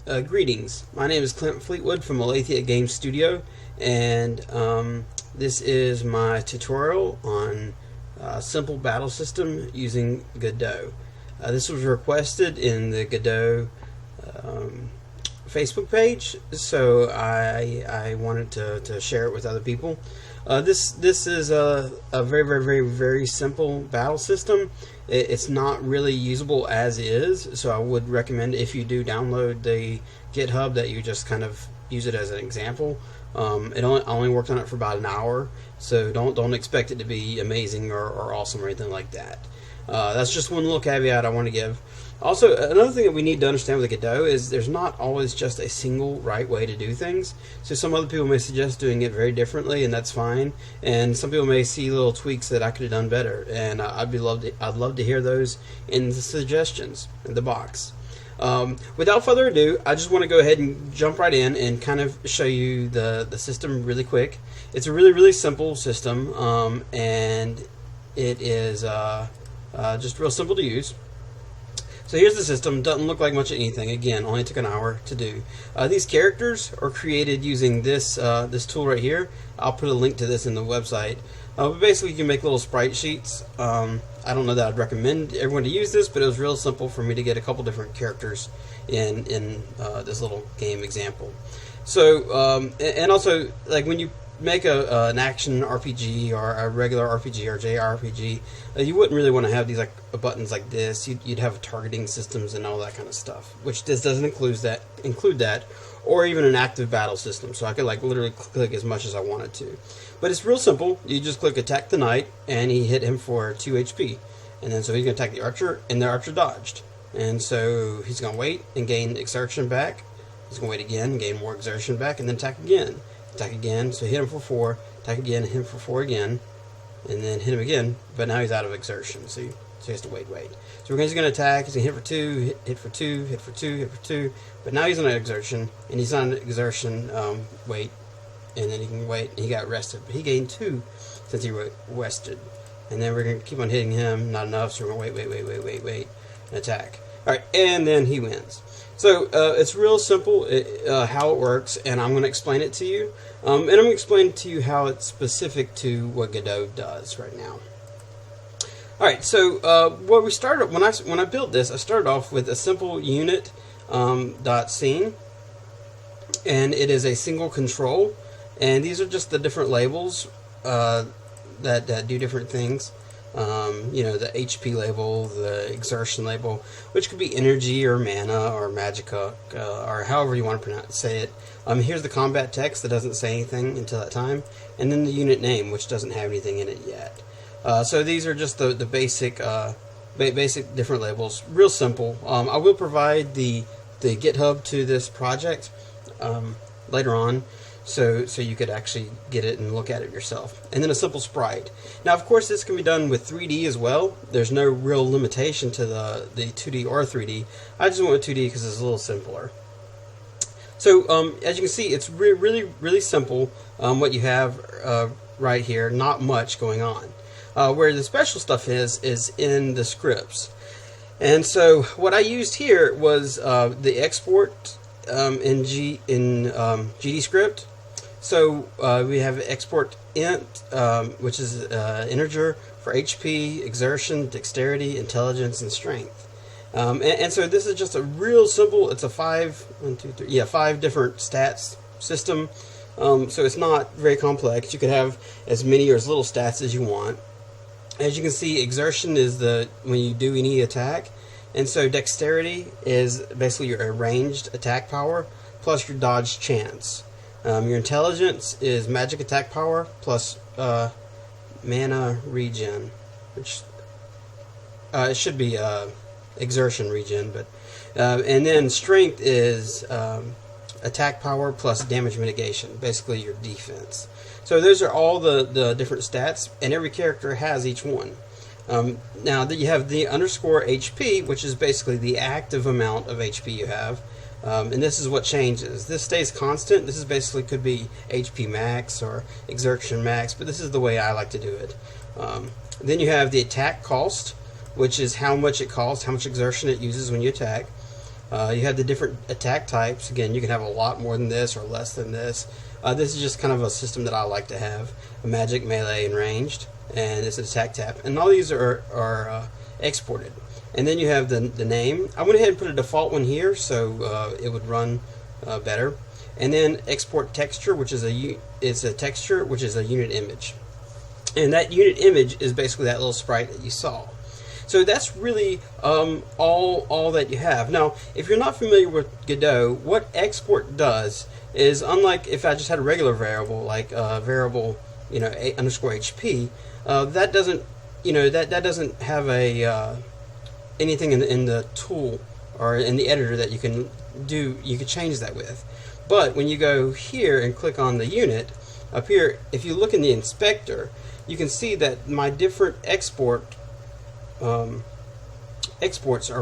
Greetings. My name is Clint Fleetwood from Alethea Game Studio, and this is my tutorial on simple battle system using Godot. This was requested in the Godot Facebook page, so I wanted to share it with other people. This is a very simple battle system. It's not really usable as is, so I would recommend if you do download the Github that you just kind of use it as an example. I only worked on it for about an hour, so don't expect it to be amazing or awesome or anything like that. That's just one little caveat I want to give. Also, another thing that we need to understand with Godot is there's not always just a single right way to do things. So some other people may suggest doing it very differently, and that's fine. And some people may see little tweaks that I could have done better, and I'd love to hear those in the suggestions in the box. Without further ado, I just want to go ahead and jump right in and kind of show you the system really quick. It's a really simple system, and it is just real simple to use. So here's the system. Doesn't look like much of anything. Again, only took an hour to do. These characters are created using this this tool right here. I'll put a link to this in the website. But basically, you can make little sprite sheets. I don't know that I'd recommend everyone to use this, but it was real simple for me to get a couple different characters in this little game example. So and also, like when you make an action RPG or a regular RPG or JRPG, you wouldn't really want to have these like buttons like this. You'd have targeting systems and all that kind of stuff, which this doesn't include that, or even an active battle system. So I could like literally click as much as I wanted to. But it's real simple. You just click attack the knight, and he hit him for 2 HP, and then so he's gonna attack the archer, and the archer dodged, and so he's gonna wait and gain exertion back. He's gonna wait again, gain more exertion back, and then attack again. Attack again, so hit him for 4, attack again, hit him for 4 again, and then hit him again, but now he's out of exertion, so he has to wait. So he's going to attack, he's going to hit for 2, hit for 2, hit for 2, hit for 2, but now he's on an exertion, and he's on an exertion, wait, and then he can wait, and he got rested, but he gained 2 since he rested, and then we're going to keep on hitting him, not enough, so we're going to wait, and attack. Alright, and then he wins. So it's real simple how it works, and I'm going to explain it to you. And I'm going to explain to you how it's specific to what Godot does right now. All right. So what we started when I built this, I started off with a simple unit .scene, and it is a single control, and these are just the different labels that do different things. You know, the HP label, the exertion label, which could be energy or mana or magica, or however you want to say it. Here's the combat text that doesn't say anything until that time, and then the unit name, which doesn't have anything in it yet. So these are just the basic basic different labels. Real simple. I will provide the GitHub to this project later on, so you could actually get it and look at it yourself. And then a simple sprite. Now, of course, this can be done with 3D as well. There's no real limitation to the 2D or 3D. I just went with 2D because it's a little simpler. So, as you can see, it's really simple. What you have right here, not much going on. Where the special stuff is in the scripts. And so, what I used here was the export in GD script. So we have export int, which is integer for HP, exertion, dexterity, intelligence, and strength. And so this is just a real simple. It's a 5 different stats system. So it's not very complex. You could have as many or as little stats as you want. As you can see, exertion is when you do any attack, and so dexterity is basically your ranged attack power plus your dodge chance. Your intelligence is magic attack power plus mana regen, which it should be exertion regen, but and then strength is attack power plus damage mitigation, basically your defense. So those are all the different stats, and every character has each one. Now that you have the underscore HP, which is basically the active amount of HP you have. And this is what changes. This stays constant. This is basically could be HP max or exertion max, but this is the way I like to do it. Then you have the attack cost, which is how much it costs, how much exertion it uses when you attack. You have the different attack types. Again, you can have a lot more than this or less than this. This is just kind of a system that I like to have: a magic, melee, and ranged, and it's an attack tap. And all these are exported. And then you have the name. I went ahead and put a default one here, so it would run better. And then export texture, which is a texture, which is a unit image. And that unit image is basically that little sprite that you saw. So that's really all that you have. Now, if you're not familiar with Godot, what export does is, unlike if I just had a regular variable like variable, underscore HP, that doesn't, that doesn't have a anything in the tool or in the editor that you can do. You could change that with. But when you go here and click on the unit up here, if you look in the inspector, you can see that my different exports are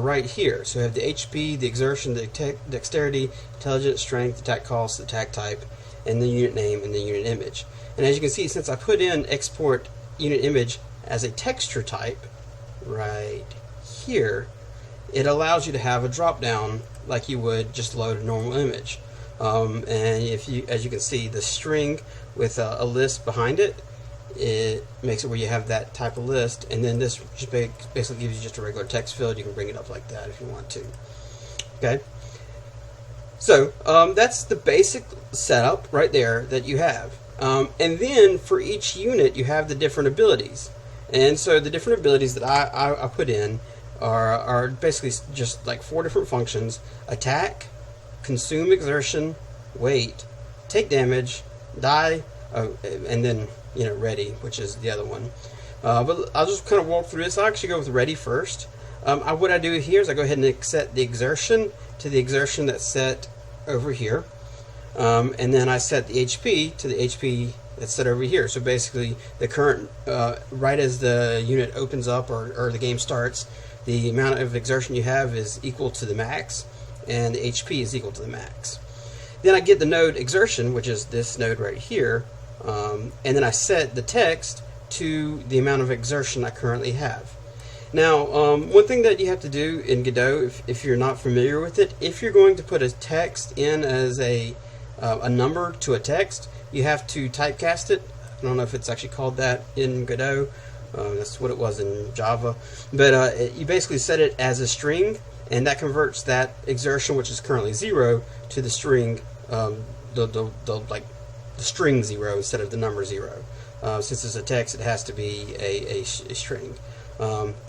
right here. So I have the HP, the exertion, the dexterity, intelligence, strength, attack cost, attack type, and the unit name and the unit image. And as you can see, since I put in export unit image as a texture type right here, it allows you to have a drop down like you would just load a normal image. And if you, as you can see, the string with a list behind it, it makes it where you have that type of list, and then this just basically gives you just a regular text field. You can bring it up like that if you want to. Okay, so that's the basic setup right there that you have, and then for each unit you have the different abilities. And so the different abilities that I put in are basically just like 4 different functions: attack, consume exertion, wait, take damage, die, and then ready, which is the other one. But I'll just kind of walk through this. I'll actually go with ready first. What I do here is I go ahead and set the exertion to the exertion that's set over here, and then I set the HP to the HP that's set over here. So basically the current, right as the unit opens up or the game starts, the amount of exertion you have is equal to the max, and the HP is equal to the max. Then I get the node exertion, which is this node right here, and then I set the text to the amount of exertion I currently have. Now, one thing that you have to do in Godot, if you're not familiar with it, if you're going to put a text in as a number to a text, you have to typecast it. I don't know if it's actually called that in Godot. That's what it was in Java. But you basically set it as a string, and that converts that exertion, which is currently 0, to the string, the string 0 instead of the number 0. Since it's a text, it has to be a string.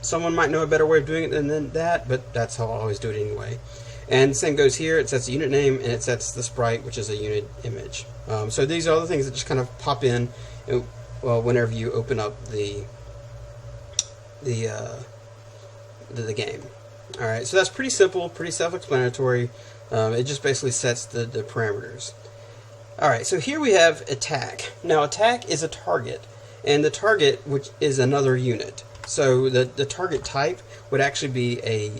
Someone might know a better way of doing it than that, but that's how I always do it anyway. And the same goes here. It sets the unit name, and it sets the sprite, which is a unit image. So these are the things that just kind of pop in whenever you open up the game. Alright, so that's pretty simple, pretty self-explanatory. It just basically sets the parameters. Alright, so here we have attack. Now attack is a target, and the target, which is another unit. So the target type would actually be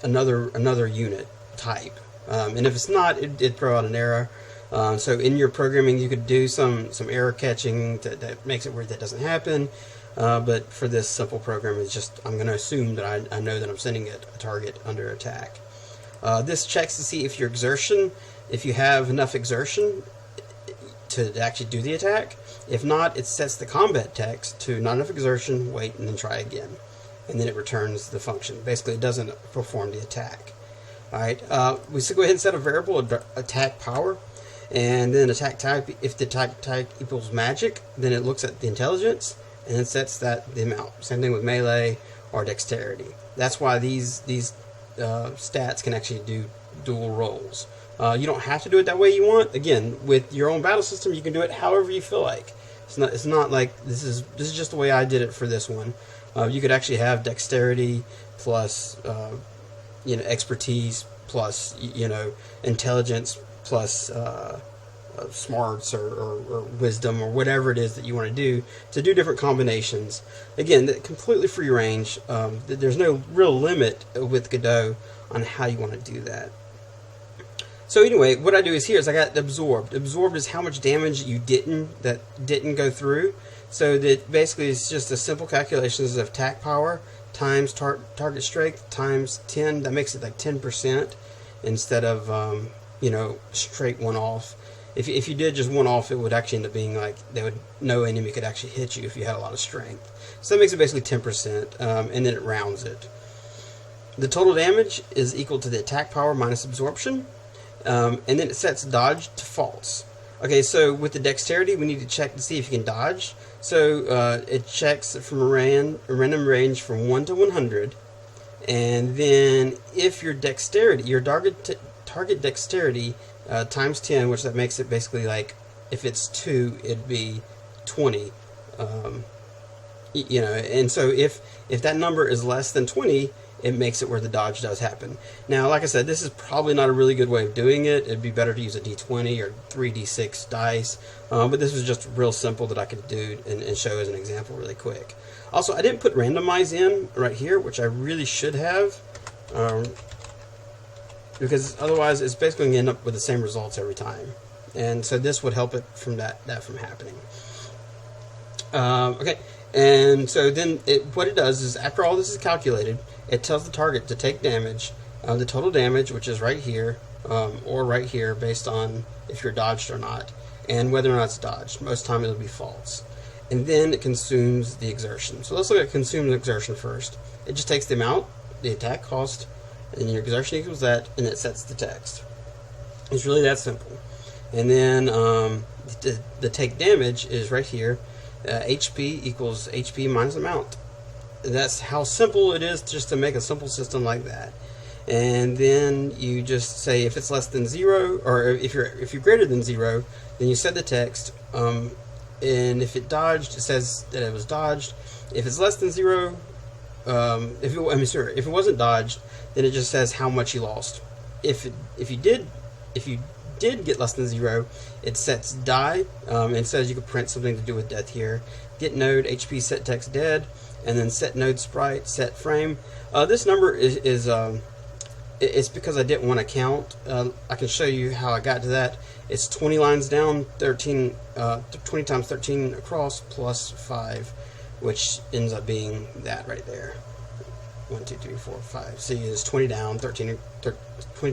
another unit type. And if it's not, it'd throw out an error. So in your programming you could do some error catching that makes it where that doesn't happen. But for this simple program, it's just, I'm going to assume that I know that I'm sending it a target under attack. This checks to see if your exertion, if you have enough exertion to actually do the attack. If not, it sets the combat text to not enough exertion, wait, and then try again. And then it returns the function. Basically, it doesn't perform the attack. Alright, we should go ahead and set a variable, attack power, and then attack type. If the attack type equals magic, then it looks at the intelligence, and it sets the amount. Same thing with melee or dexterity. That's why these stats can actually do dual roles. You don't have to do it that way you want. Again, with your own battle system, you can do it however you feel like. It's not like this is just the way I did it for this one. You could actually have dexterity plus expertise plus intelligence plus smarts or wisdom or whatever it is that you want to do different combinations. Again, completely free range. There's no real limit with Godot on how you want to do that. So anyway, what I do is here is I got absorbed. Absorbed is how much damage you didn't go through. So that basically it's just a simple calculations of attack power times target strength times 10. That makes it like 10%. instead of straight one off. If you did just one off, it would actually end up being like no enemy could actually hit you if you had a lot of strength. So that makes it basically 10%, and then it rounds it. The total damage is equal to the attack power minus absorption, and then it sets dodge to false. Okay, so with the dexterity, we need to check to see if you can dodge. So it checks from a random range from 1 to 100, and then if your dexterity, your target dexterity times 10, which that makes it basically like if it's 2, it'd be 20. And so if that number is less than 20, it makes it where the dodge does happen. Now, like I said, this is probably not a really good way of doing it. It'd be better to use a d20 or 3d6 dice, but this was just real simple that I could do and show as an example really quick. Also, I didn't put randomize in right here, which I really should have, because otherwise it's basically going to end up with the same results every time. And so this would help it from that from happening. Okay, and so then what it does is after all this is calculated, it tells the target to take damage, the total damage, which is right here, or right here, based on if you're dodged or not, and whether or not it's dodged. Most of the time it'll be false. And then it consumes the exertion. So let's look at consume the exertion first. It just takes the amount, the attack cost, and your exertion equals that, and it sets the text. It's really that simple. And then the take damage is right here. HP equals HP minus amount. That's how simple it is just to make a simple system like that. And then you just say if it's less than 0, or if you're greater than 0, then you set the text. And if it dodged, it says that it was dodged. If it's less than 0, if it wasn't dodged, then it just says how much you lost. If you did get less than 0, it sets die, and says you could print something to do with death here. Get node HP set text dead, and then set node sprite set frame. This number is it's because I didn't want to count. I can show you how I got to that. It's 20 lines down, 20 times 13 across, plus 5, which ends up being that right there. 1, 2, 3, 4, 5. See, it's 20 down, 20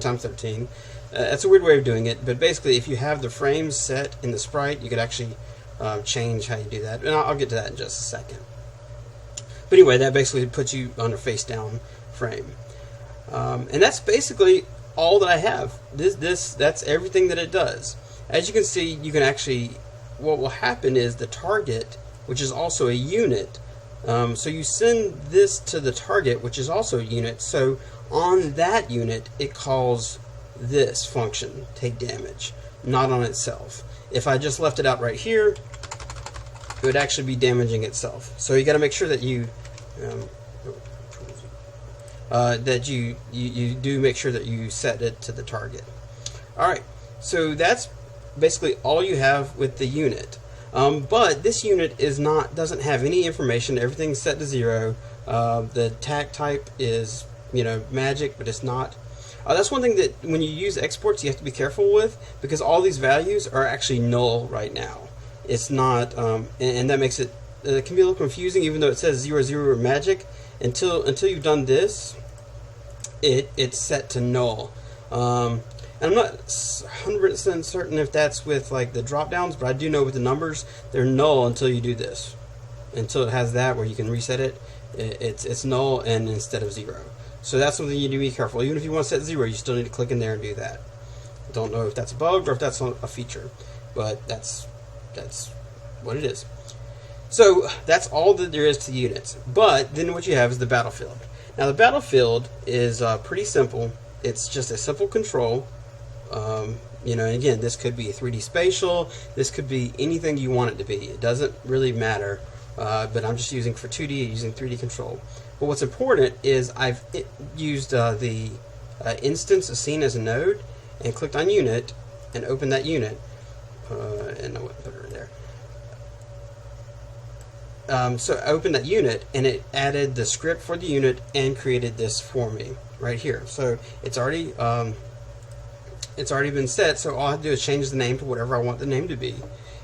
times 13. That's a weird way of doing it, but basically if you have the frames set in the sprite, you could actually change how you do that. And I'll get to that in just a second. But anyway, that basically puts you on a face down frame. And that's basically all that I have. That's everything that it does. As you can see, you can actually, what will happen is the target, which is also a unit, so you send this to the target, which is also a unit, so on that unit it calls this function, take damage, not on itself. If I just left it out right here, it would actually be damaging itself. So you got to make sure that you you do make sure that you set it to the target. Alright, so that's basically all you have with the unit. But this unit doesn't have any information. Everything's set to 0. The attack type is magic, but it's not. That's one thing that when you use exports you have to be careful with, because all these values are actually null right now. It's not, and that makes it can be a little confusing, even though it says 0, 0 magic. Until you've done this, it's set to null. And I'm not 100% certain if that's with like the drop downs, but I do know with the numbers they're null until you do this. Until it has that where you can reset it, it's null and instead of 0. So that's something you need to be careful. Even if you want to set 0, you still need to click in there and do that. Don't know if that's a bug or if that's a feature, but that's what it is. So that's all that there is to units. But then what you have is the battlefield. Now the battlefield is pretty simple. It's just a simple control. And again, this could be a 3D spatial. This could be anything you want it to be. It doesn't really matter. But I'm just using for 2D, using 3D control. But what's important is I've used the instance of scene as a node and clicked on unit and opened that unit. And I wouldn't put it there. So I opened that unit and it added the script for the unit and created this for me right here. So it's already been set. So all I have to do is change the name to whatever I want the name to be,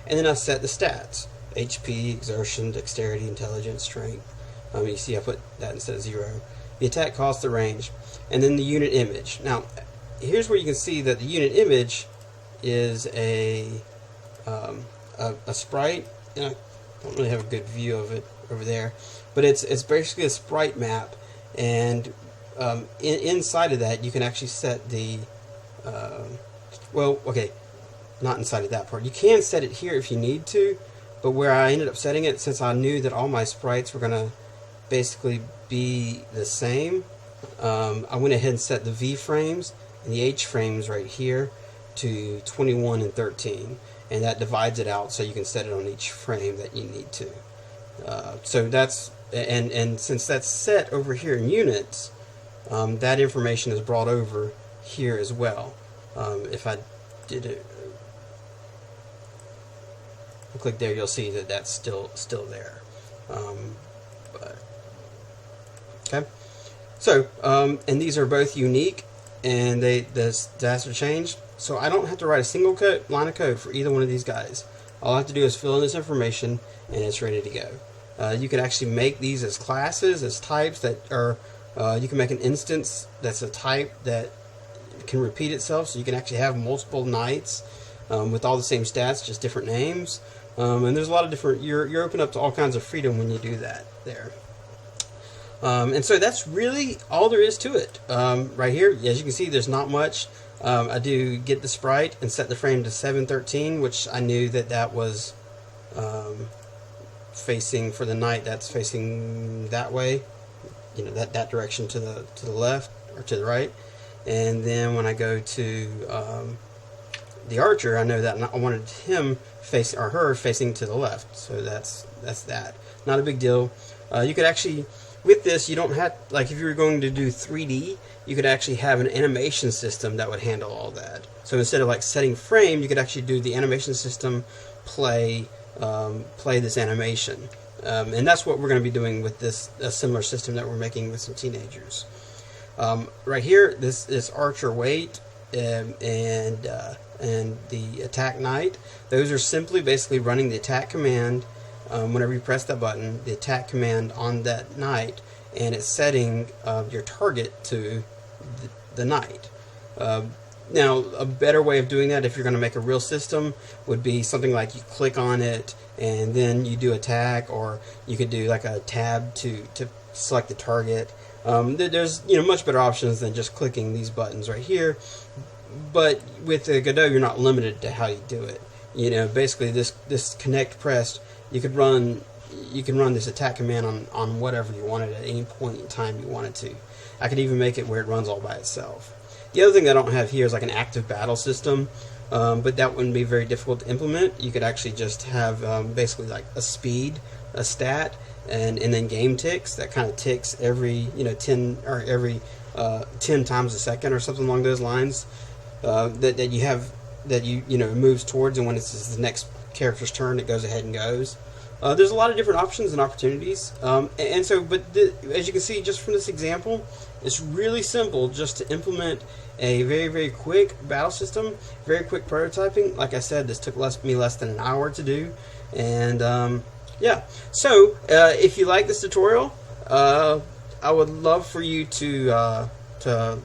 and then I set the stats: HP, exertion, dexterity, intelligence, strength. You see I put that instead of 0. The attack cost, the range, and then the unit image. Now, here's where you can see that the unit image is a sprite. And I don't really have a good view of it over there, but it's basically a sprite map, and inside of that you can actually set the well, okay, not inside of that part. You can set it here if you need to, but where I ended up setting it, since I knew that all my sprites were gonna basically be the same, I went ahead and set the V frames and the H frames right here to 21 and 13, and that divides it out so you can set it on each frame that you need to. So that's, and since that's set over here in units, that information is brought over here as well. If I did it, click there, you'll see that that's still there. Okay, so and these are both unique, and the stats are changed, so I don't have to write a single line of code for either one of these guys. All I have to do is fill in this information, and it's ready to go. You can actually make these as classes, as types that are. You can make an instance that's a type that can repeat itself, so you can actually have multiple knights with all the same stats, just different names. And there's a lot of different. You're open up to all kinds of freedom when you do that there. And so that's really all there is to it. Right here, as you can see, there's not much. I do get the sprite and set the frame to 713, which I knew that was facing for the knight. That's facing that way, you know, that direction to the left or to the right. And then when I go to the archer, I know that I wanted him facing, or her facing to the left. So that's that. Not a big deal. You could actually, with this, you don't have, like if you were going to do 3D, you could actually have an animation system that would handle all that. So instead of like setting frame, you could actually do the animation system play this animation. And that's what we're going to be doing with this similar system that we're making with some teenagers. Right here, this archer weight and the attack knight, those are simply basically running the attack command. Whenever you press that button, the attack command on that knight, and it's setting your target to the knight. Now, a better way of doing that, if you're going to make a real system, would be something like you click on it and then you do attack, or you could do like a tab to select the target. There's much better options than just clicking these buttons right here. But with the Godot, you're not limited to how you do it. Basically this connect pressed, you can run this attack command on whatever you wanted at any point in time you wanted to. I could even make it where it runs all by itself. The other thing that I don't have here is like an active battle system, but that wouldn't be very difficult to implement. You could actually just have basically like a speed, a stat, and then game ticks that kind of ticks every 10 or every 10 times a second or something along those lines. That you have, that it moves towards, and when it's the next character's turn, it goes ahead and goes. There's a lot of different options and opportunities, and so, but as you can see just from this example, it's really simple just to implement a very, very quick battle system, very quick prototyping. Like I said, this took me less than an hour to do, and yeah. So if you like this tutorial, I would love for you to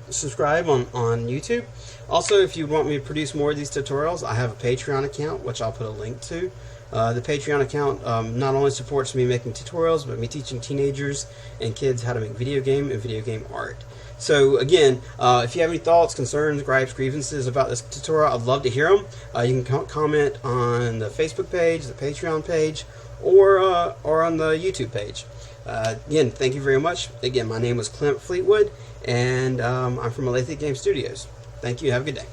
subscribe on YouTube. Also, if you want me to produce more of these tutorials, I have a Patreon account, which I'll put a link to. The Patreon account not only supports me making tutorials, but me teaching teenagers and kids how to make video game and video game art. So again, if you have any thoughts, concerns, gripes, grievances about this tutorial, I'd love to hear them. You can comment on the Facebook page, the Patreon page, or on the YouTube page. Again, thank you very much. Again, my name was Clint Fleetwood, and I'm from Alethic Game Studios. Thank you. Have a good day.